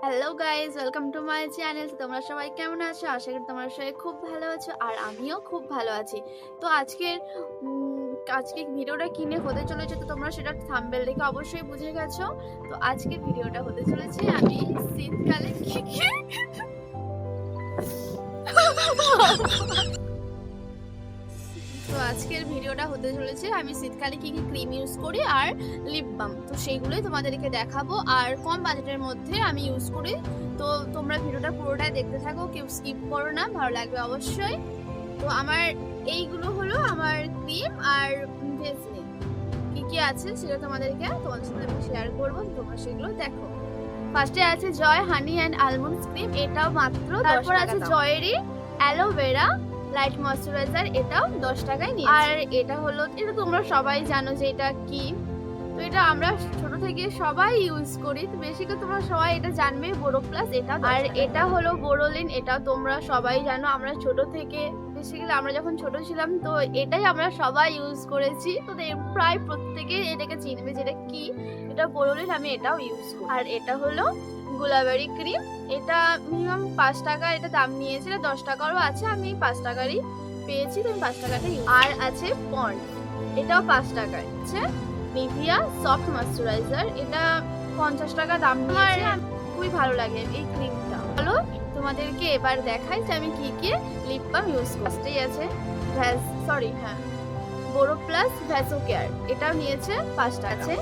Hello guys, welcome to my channel. তোমরা সবাই কেমন আছো? আশা করি তোমরা সবাই খুব ভালো আছো আর আমিও খুব ভালো আছি। তো আজকে ভিডিওটা কিনে হতে চলেছে, তো তোমরা সেটা থাম্বনেল দেখে অবশ্যই বুঝে গেছো। তো আজকে ভিডিওটা হতে চলেছে আমি শীতকালে তো আজকের ভিডিওটা হতে চলেছে আমি শীতকালে কি কি ক্রিম ইউজ করি আর লিপ বাম, তো সেইগুলোই তোমাদেরকে দেখাবো আর কম বাজেটের মধ্যে আমি ইউজ করি। তো তোমরা ভিডিওটা পুরোটাই দেখতে থাকো, কেউ স্কিপ করো না, ভালো লাগবে অবশ্যই। তো আমার এইগুলো হলো আমার ক্রিম আর ভেসলিন, কি কি আছে সেটা তোমাদের সাথে আমি শেয়ার করবো, তোমরা সেগুলো দেখো। ফার্স্টে আছে জয় হানি অ্যান্ড আলমন্ড ক্রিম, এটাও মাত্র। তারপর আছে জয়েরই অ্যালোভেরা লাইট ময়শ্চারাইজার, এটাও 10 টাকায় নিয়েছি। আর এটা হলো, এটা তোমরা সবাই জানো যে এটা কি, তো এটা আমরা ছোট থেকে সবাই ইউজ করি, তো বেশি করে তোমরা সবাই এটা জানবে, বোরো প্লাস। এটা আর এটা হলো বোরোলিন, এটা তোমরা সবাই জানো, আমরা ছোট থেকে বেসিক্যালি আমরা যখন ছোট ছিলাম তো এটাই আমরা সবাই ইউজ করেছি, তো প্রায় প্রত্যেকে এটাকে চিনবে যেটা কি, এটা বোরোলিন, আমি এটাও ইউজ করি। আর এটা হলো গুলাবেরি ক্রিম, এটা মিনিমাম 5 টাকা এটা দাম নিয়েছে, এটা 10 টাকারও আছে, আমি 5 টাকারই পেয়েছি, তো আমি 5 টাকাটা ইউজ। আর আছে পন্ড, এটাও 5 টাকায় আছে। নিভিয়া সফট ময়শ্চারাইজার, এটা 50 টাকা দাম নিয়েছে, খুবই ভালো লাগে এই ক্রিমটা। চলো তোমাদেরকে এবার দেখাই যে আমি কি কি লিপ বাম ইউজ করতেই আছে। বোরো প্লাস ভ্যাসো কেয়ার, এটাও নিয়েছে 5 টাকা। আছে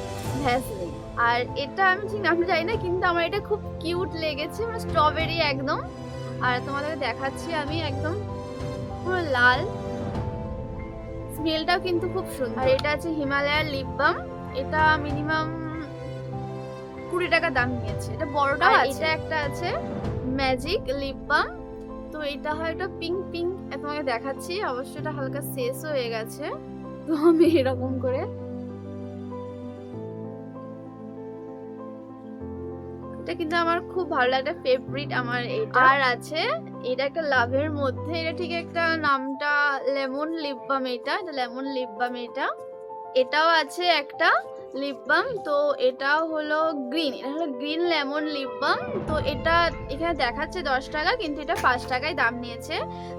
ভ্যাসলিন, আর এটা আমি ঠিক নাম জানি না, কিন্তু আমার এটা খুব কিউট লেগেছে, মানে স্ট্রবেরি একদম। আর তোমাদেরকে দেখাচ্ছি আমি, একদম পুরো লাল, স্মেলটাও কিন্তু খুব সুন্দর। আর এটা আছে হিমালয়ার লিপ বাম, এটা মিনিমাম 20 টাকা দাম নিয়েছে, এটা বড়টাও আছে। এটা একটা আছে ম্যাজিক লিপ বাম, তো এটা হয় একটা পিঙ্ক পিঙ্ক, তোমাকে দেখাচ্ছি, অবশ্য এটা হালকা শেষ হয়ে গেছে, তো আমি এরকম করে, এটা কিন্তু আমার খুব ভালো লাগে, ফেভারিট আমার এটা। আর আছে এটা একটা লাভের মধ্যে, এটা ঠিক একটা নামটা লেমন লিপ বাম, এটা লেমন লিপ বাম, এটাও আছে একটা লিপ বাম, তো এটাও হলো গ্রিন, এটা হলো গ্রিন লেমন লিপ বাম, তো এটা এখানে দেখাচ্ছে 10 টাকা, কিন্তু এটা 5 টাকায় দাম নিয়েছে।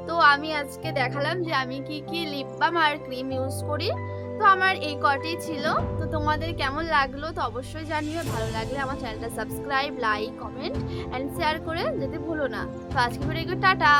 তো আমি আজকে দেখালাম যে আমি কি কি লিপ বাম আর ক্রিম ইউজ করি, তো আমার এই কটি ছিল। তো তোমাদের কেমন লাগলো তো অবশ্যই জানিও, ভালো লাগলে আমার চ্যানেলটা subscribe, like, comment and share করে যেতে ভুলো না। তো আজকে ভিডিও টাটা।